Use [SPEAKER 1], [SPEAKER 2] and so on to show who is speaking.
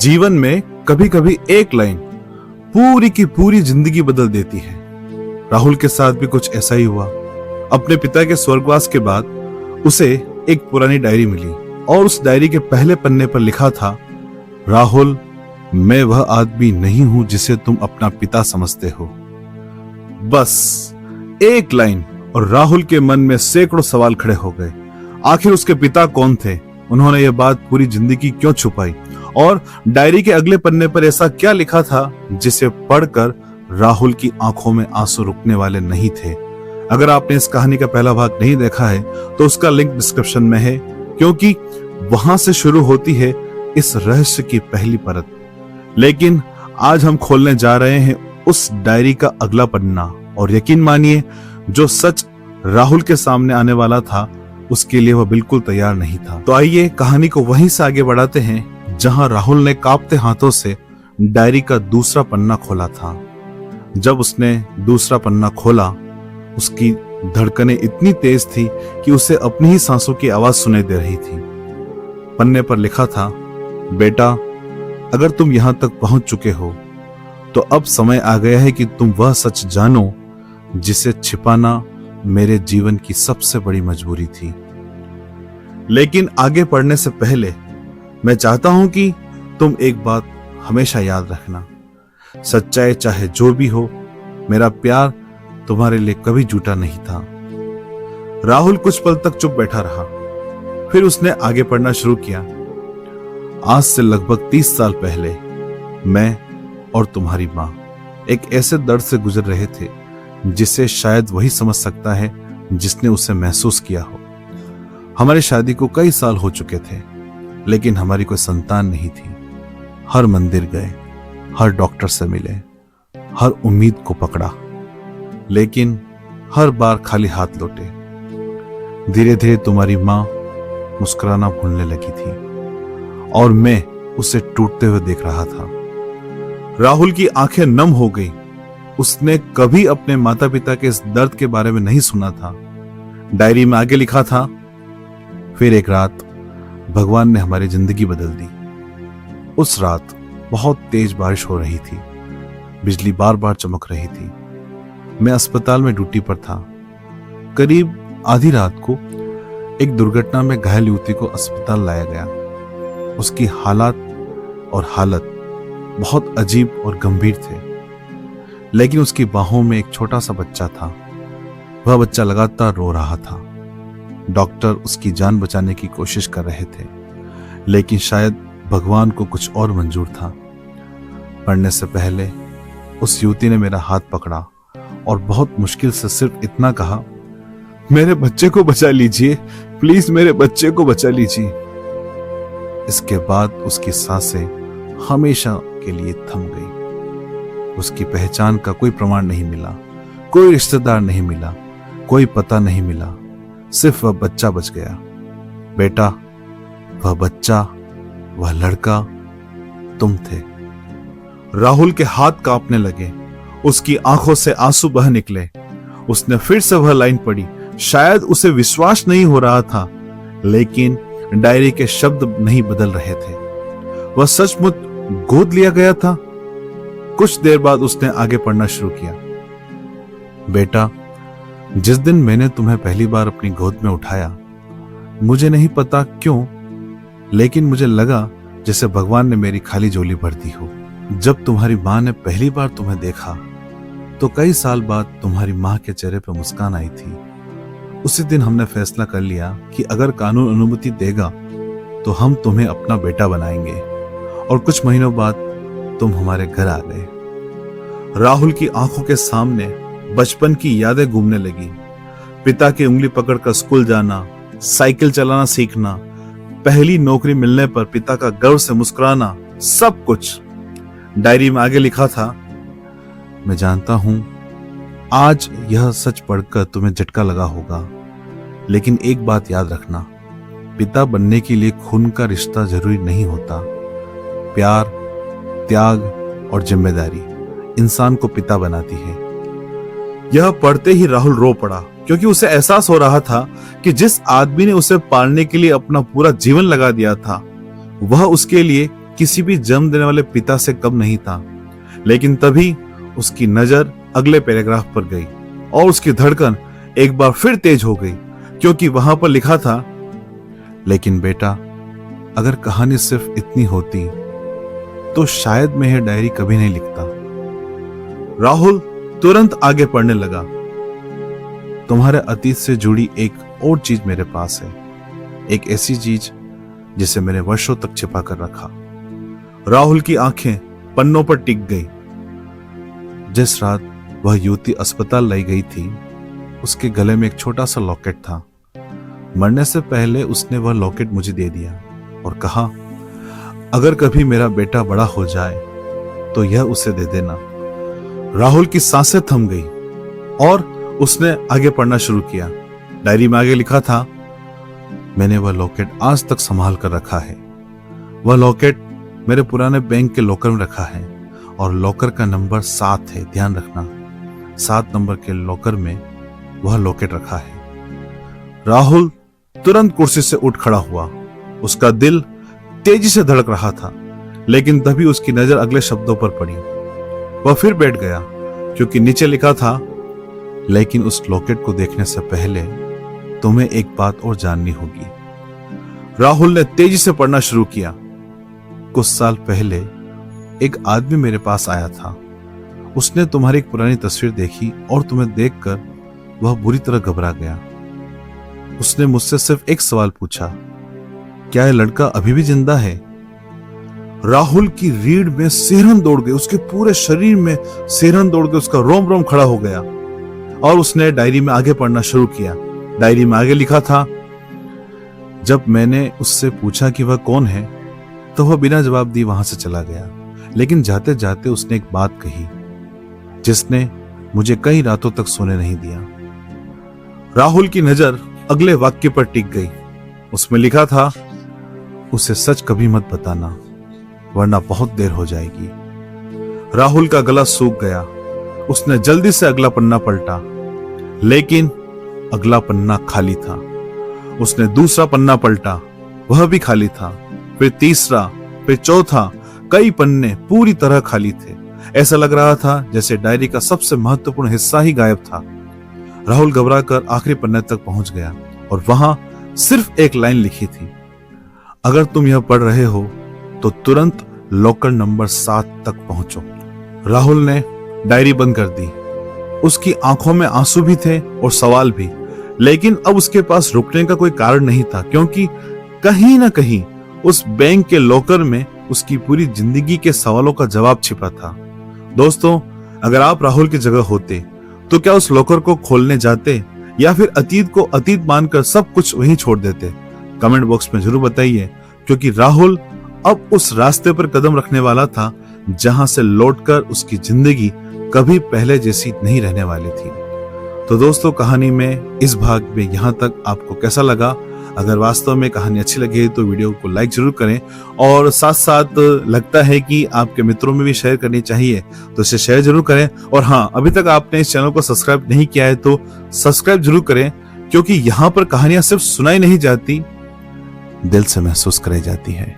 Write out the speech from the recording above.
[SPEAKER 1] जीवन में कभी कभी एक लाइन पूरी की पूरी जिंदगी बदल देती है। राहुल के साथ भी कुछ ऐसा ही हुआ। अपने पिता के स्वर्गवास के बाद उसे एक पुरानी डायरी मिली और उस डायरी के पहले पन्ने पर लिखा था, राहुल, मैं वह आदमी नहीं हूं जिसे तुम अपना पिता समझते हो। बस एक लाइन और राहुल के मन में सैकड़ों सवाल खड़े हो गए। आखिर उसके पिता कौन थे? उन्होंने यह बात पूरी जिंदगी क्यों छुपाई? और डायरी के अगले पन्ने पर ऐसा क्या लिखा था जिसे पढ़कर राहुल की आंखों में आंसू रुकने वाले नहीं थे? अगर आपने इस कहानी का पहला भाग नहीं देखा है तो उसका लिंक डिस्क्रिप्शन में है, क्योंकि वहां से शुरू होती है इस रहस्य की पहली परत। लेकिन आज हम खोलने जा रहे हैं उस डायरी का अगला पन्ना, और यकीन मानिए जो सच राहुल के सामने आने वाला था उसके लिए वह बिल्कुल तैयार नहीं था। तो आइए कहानी को वहीं से आगे बढ़ाते हैं जहां राहुल ने कांपते हाथों से डायरी का दूसरा पन्ना खोला था। जब उसने दूसरा पन्ना खोला, उसकी धड़कनें इतनी तेज थी कि उसे अपनी ही सांसों की आवाज सुनाई दे रही थी। पन्ने पर लिखा था, बेटा, अगर तुम यहां तक पहुंच चुके हो तो अब समय आ गया है कि तुम वह सच जानो जिसे छिपाना मेरे जीवन की सबसे बड़ी मजबूरी थी। लेकिन आगे पढ़ने से पहले मैं चाहता हूं कि तुम एक बात हमेशा याद रखना, सच्चाई चाहे जो भी हो, मेरा प्यार तुम्हारे लिए कभी झूठा नहीं था। राहुल कुछ पल तक चुप बैठा रहा, फिर उसने आगे पढ़ना शुरू किया। आज से लगभग 30 साल पहले मैं और तुम्हारी मां एक ऐसे दर्द से गुजर रहे थे जिसे शायद वही समझ सकता है जिसने उसे महसूस किया हो। हमारी शादी को कई साल हो चुके थे, लेकिन हमारी कोई संतान नहीं थी। हर मंदिर गए, हर डॉक्टर से मिले, हर उम्मीद को पकड़ा, लेकिन हर बार खाली हाथ लौटे। धीरे धीरे तुम्हारी मां मुस्कुराना भूलने लगी थी और मैं उसे टूटते हुए देख रहा था। राहुल की आंखें नम हो गई। उसने कभी अपने माता पिता के इस दर्द के बारे में नहीं सुना था। डायरी में आगे लिखा था, फिर एक रात भगवान ने हमारी जिंदगी बदल दी। उस रात बहुत तेज बारिश हो रही थी, बिजली बार बार चमक रही थी। मैं अस्पताल में ड्यूटी पर था। करीब आधी रात को एक दुर्घटना में घायल युवती को अस्पताल लाया गया। उसकी हालत बहुत अजीब और गंभीर थे, लेकिन उसकी बाहों में एक छोटा सा बच्चा था। वह बच्चा लगातार रो रहा था। डॉक्टर उसकी जान बचाने की कोशिश कर रहे थे, लेकिन शायद भगवान को कुछ और मंजूर था। पढ़ने से पहले उस युवती ने मेरा हाथ पकड़ा और बहुत मुश्किल से सिर्फ इतना कहा, मेरे बच्चे को बचा लीजिए, प्लीज मेरे बच्चे को बचा लीजिए। इसके बाद उसकी सांसें हमेशा के लिए थम गई। उसकी पहचान का कोई प्रमाण नहीं मिला, कोई रिश्तेदार नहीं मिला, कोई पता नहीं मिला, सिर्फ वह बच्चा बच गया। बेटा, वह बच्चा, वह लड़का तुम थे। राहुल के हाथ कांपने लगे, उसकी आंखों से आंसू बह निकले। उसने फिर से वह लाइन पढ़ी। शायद उसे विश्वास नहीं हो रहा था, लेकिन डायरी के शब्द नहीं बदल रहे थे। वह सचमुच गोद लिया गया था। कुछ देर बाद उसने आगे पढ़ना शुरू किया। बेटा, जिस दिन मैंने तुम्हें पहली बार अपनी गोद में उठाया, मुझे नहीं पता क्यों, लेकिन मुझे लगा जैसे भगवान ने मेरी खाली झोली भर दी हो। जब तुम्हारी मां ने पहली बार तुम्हें देखा तो कई साल बाद तुम्हारी मां के चेहरे पर मुस्कान आई थी। उसी दिन हमने फैसला कर लिया कि अगर कानून अनुमति देगा तो हम तुम्हें अपना बेटा बनाएंगे, और कुछ महीनों बाद तुम हमारे घर आ गए। राहुल की आंखों के सामने बचपन की यादें घूमने लगी। पिता की उंगली पकड़कर स्कूल जाना, साइकिल चलाना सीखना, पहली नौकरी मिलने पर पिता का गर्व से मुस्कुराना, सब कुछ। डायरी में आगे लिखा था, मैं जानता हूं आज यह सच पढ़कर तुम्हें झटका लगा होगा, लेकिन एक बात याद रखना, पिता बनने के लिए खून का रिश्ता जरूरी नहीं होता। प्यार, त्याग और जिम्मेदारी इंसान को पिता बनाती है। यह पढ़ते ही राहुल रो पड़ा, क्योंकि उसे एहसास हो रहा था कि जिस आदमी ने उसे पालने के लिए अपना पूरा जीवन लगा दिया था, वह उसके लिए किसी भी जन्म देने वाले पिता से कम नहीं था। लेकिन तभी उसकी नजर अगले पैराग्राफ पर गई और उसकी धड़कन एक बार फिर तेज हो गई, क्योंकि वहां पर लिखा था, लेकिन बेटा, अगर कहानी सिर्फ इतनी होती तो शायद मैं यह डायरी कभी नहीं लिखता। राहुल तुरंत आगे पढ़ने लगा। तुम्हारे अतीत से जुड़ी एक और चीज मेरे पास है, एक ऐसी चीज जिसे मैंने वर्षों तक छिपा कर रखा। राहुल की आंखें पन्नों पर टिक गई। जिस रात वह युवती अस्पताल लाई गई थी, उसके गले में एक छोटा सा लॉकेट था। मरने से पहले उसने वह लॉकेट मुझे दे दिया और कहा, अगर कभी मेरा बेटा बड़ा हो जाए तो यह उसे दे देना। राहुल की सांसें थम गई और उसने आगे पढ़ना शुरू किया। डायरी में आगे लिखा था, मैंने वह लॉकेट आज तक संभाल कर रखा है। वह लॉकेट मेरे पुराने बैंक के लॉकर में रखा है और लॉकर का नंबर 7 है। ध्यान रखना, 7 नंबर के लॉकर में वह लॉकेट रखा है। राहुल तुरंत कुर्सी से उठ खड़ा हुआ। उसका दिल तेजी से धड़क रहा था, लेकिन तभी उसकी नजर अगले शब्दों पर पड़ी। वह फिर बैठ गया, क्योंकि नीचे लिखा था, लेकिन उस लॉकेट को देखने से पहले तुम्हें एक बात और जाननी होगी। राहुल ने तेजी से पढ़ना शुरू किया। कुछ साल पहले एक आदमी मेरे पास आया था। उसने तुम्हारी एक पुरानी तस्वीर देखी और तुम्हें देखकर वह बुरी तरह घबरा गया। उसने मुझसे सिर्फ एक सवाल पूछा, क्या यह लड़का अभी भी जिंदा है? राहुल की रीढ़ में सिहरन दौड़ गई, उसके पूरे शरीर में सिहरन दौड़ गई, उसका रोम रोम खड़ा हो गया और उसने डायरी में आगे पढ़ना शुरू किया। डायरी में आगे लिखा था, जब मैंने उससे पूछा कि वह कौन है तो वह बिना जवाब दिए वहां से चला गया। लेकिन जाते जाते उसने एक बात कही जिसने मुझे कई रातों तक सोने नहीं दिया। राहुल की नजर अगले वाक्य पर टिक गई। उसमें लिखा था, उसे सच कभी मत बताना वरना बहुत देर हो जाएगी। राहुल का गला सूख गया। उसने जल्दी से अगला पन्ना पलटा, लेकिन अगला पन्ना खाली था। उसने दूसरा पन्ना पलटा, वह भी खाली था। फिर तीसरा, फिर चौथा, कई पन्ने पूरी तरह खाली थे। ऐसा लग रहा था जैसे डायरी का सबसे महत्वपूर्ण हिस्सा ही गायब था। राहुल घबराकर आखिरी पन्ने तक पहुंच गया और वहां सिर्फ एक लाइन लिखी थी, अगर तुम यह पढ़ रहे हो तो तुरंत लॉकर नंबर 7 तक पहुंचो। राहुल ने डायरी बंद कर दी। उसकी आंखों में आंसू भी थे और सवाल भी, लेकिन अब उसके पास रुकने का कोई कारण नहीं था, क्योंकि कहीं ना कहीं उस बैंक के लॉकर में उसकी पूरी जिंदगी के सवालों का जवाब छिपा था। दोस्तों, अगर आप राहुल की जगह होते तो क्या उस लॉकर को खोलने जाते या फिर अतीत को अतीत मानकर सब कुछ वहीं छोड़ देते? कमेंट बॉक्स में जरूर बताइए, क्योंकि राहुल अब उस रास्ते पर कदम रखने वाला था जहां से लौटकर उसकी जिंदगी कभी पहले जैसी नहीं रहने वाली थी। तो दोस्तों, कहानी में इस भाग में यहां तक आपको कैसा लगा? अगर वास्तव में कहानी अच्छी लगी तो वीडियो को लाइक जरूर करें, और साथ साथ लगता है कि आपके मित्रों में भी शेयर करनी चाहिए तो इसे शेयर जरूर करें। और हाँ, अभी तक आपने इस चैनल को सब्सक्राइब नहीं किया है तो सब्सक्राइब जरूर करें, क्योंकि यहाँ पर कहानियां सिर्फ सुनाई नहीं जाती, दिल से महसूस कराई जाती है।